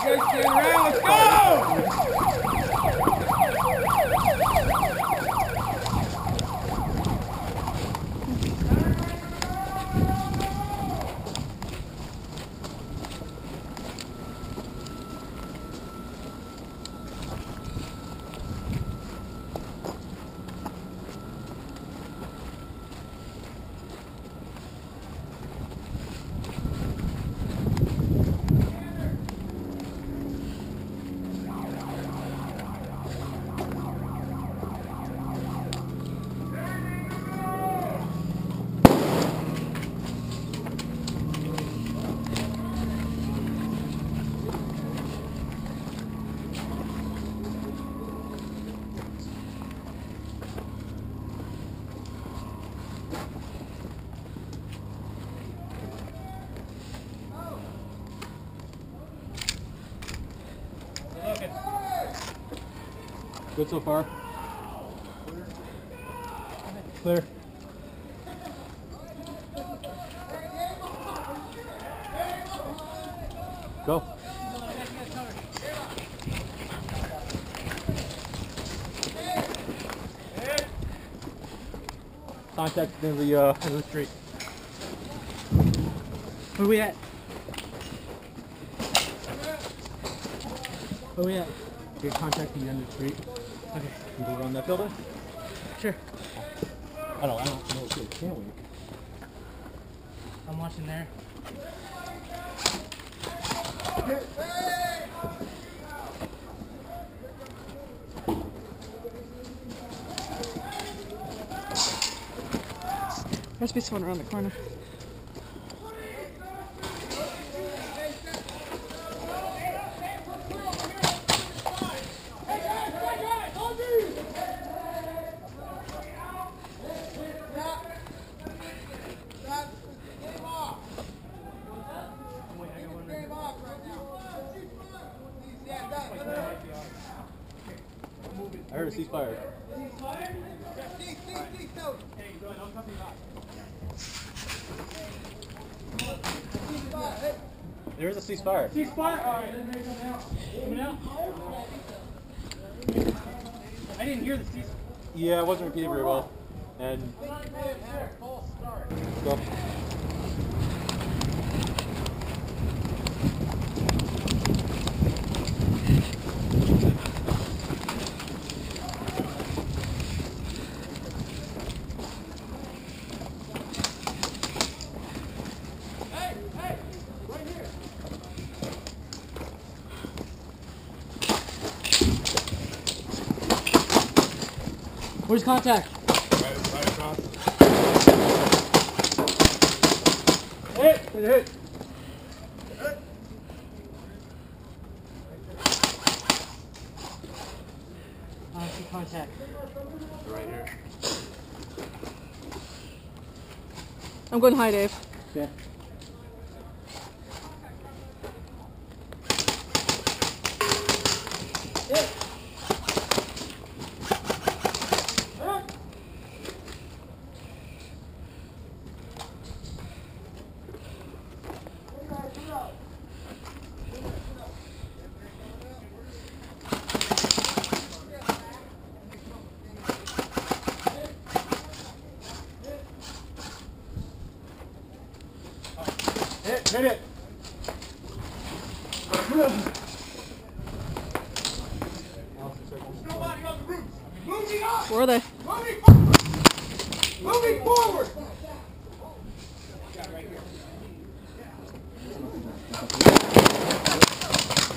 You guys stand around, let's go! Good so far. Clear. Go. Contact in the street. Where we at? Where we at? You're contacting the end of the street. Okay. You go around that building? Sure. I don't know if you can we? I'm watching there. Must be someone around the corner. I heard a ceasefire. There is a ceasefire. Ceasefire? Alright, then they're coming out. I didn't hear the ceasefire. Yeah, it wasn't repeated very well. And go. Where's contact? Right across. Hit! I don't see contact. Right here. I'm going high, Dave. Yeah. Hit it! Where are they? Moving forward!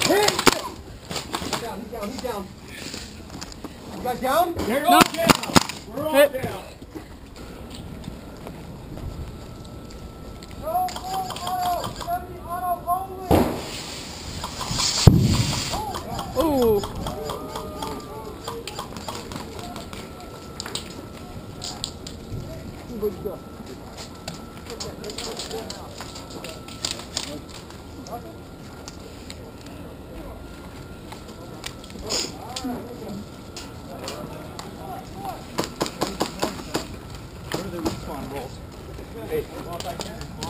Hit! He's down. You guys down? They're all down. We're all down. Ooh. Good stuff. Where are the respawn rolls? Hey, come on back here. Come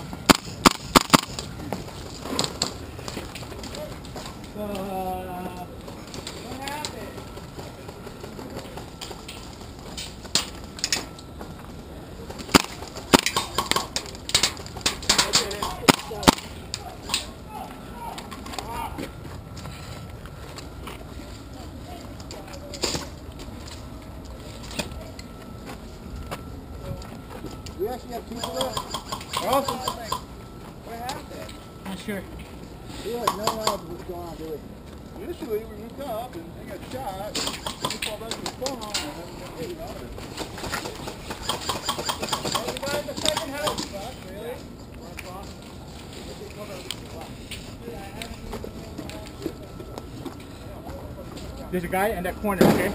on. We actually have people there. Awesome. What happened? Not sure. We had no knowledge of what's going on, do we? Initially, we moved up and they got shot. We fall back to the phone and haven't been getting out of it. The guy in the second house. Really? There's a guy in that corner, okay?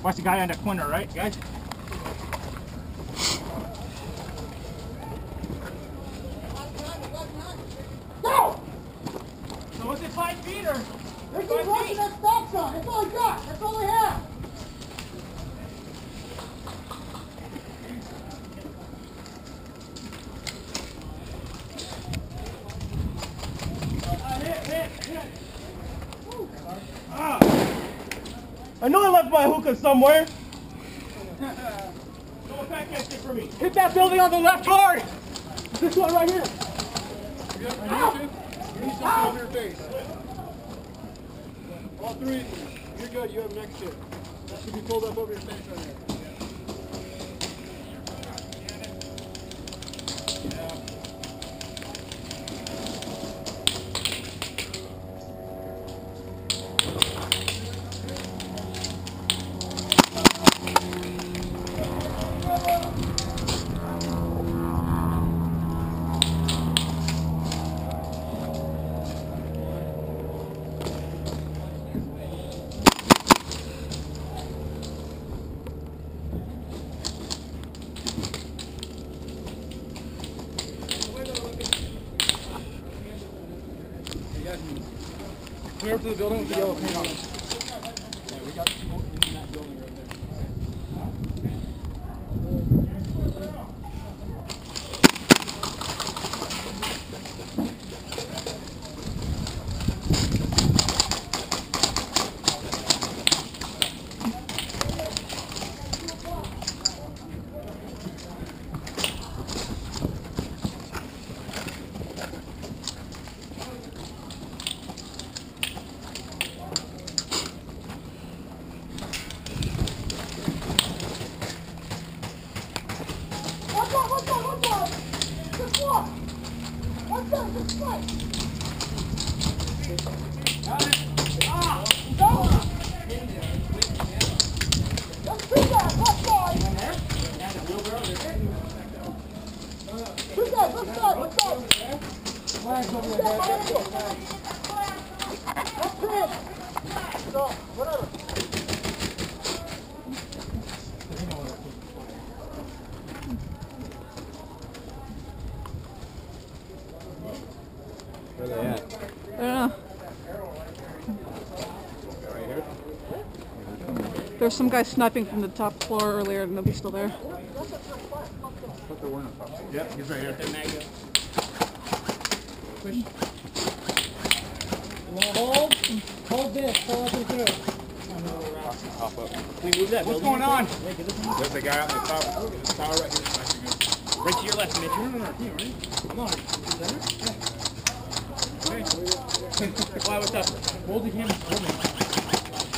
Watch the guy on that corner, right, guys? Go! So was it 5 feet or? They keep watching that stop sign. That's all I got. That's all I have. I know I left my hookah somewhere. Go back that shit for me. Hit that building on the left hard. This one right here. You need something on your face. All three. You're good. You have next shit. That should be pulled up over your face right there. Clear up to the building with the yellow paint on it. Yeah, we got people in that building right there. Where they at? I don't know. Right here? There's some guy sniping from the top floor earlier and nobody's still there. Put the one on top. Yep, he's right here. Push. Hold this. Pull up and through. Hop up. We move that What's building. going on? There's the guy on the top. The tower right here. Right to your left, Mitch. You're on our team, right? I'm on it. Okay. Why, what's up? Hold the camera. Hold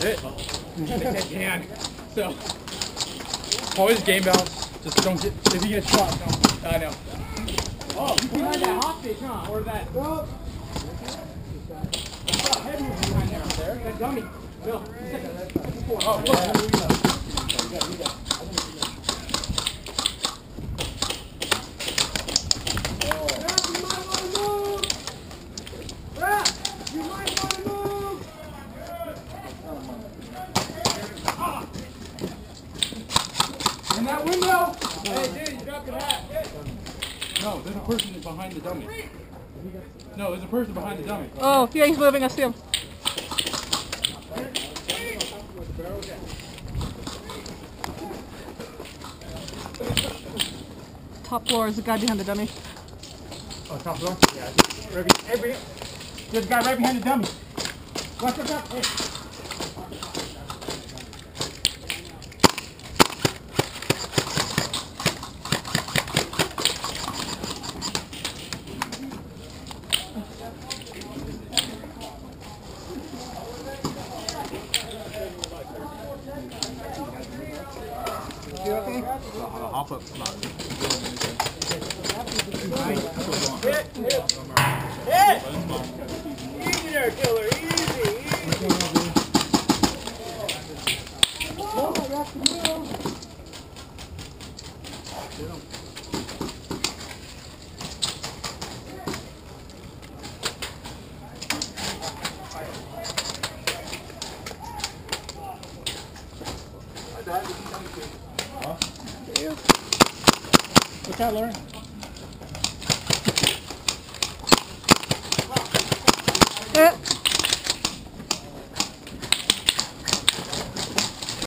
it. They can. So, always game balance. Just don't get, if you get shot, don't. I know. Oh, you behind that hostage, huh? Or that... Go. head movement behind there. That dummy. Bill. Oh, look. In that window. Hey, dude, you dropped your hat. No, there's a person behind the dummy. No, there's a person behind the dummy. Oh, yeah, he's moving. I see him. top floor is the guy behind the dummy. Oh, top floor? Yeah. There's a guy right behind the dummy. Watch what's up. Hey. You okay? I'll put come on. Hit! Easy there, killer. Easy. Huh? What's that, Lauren?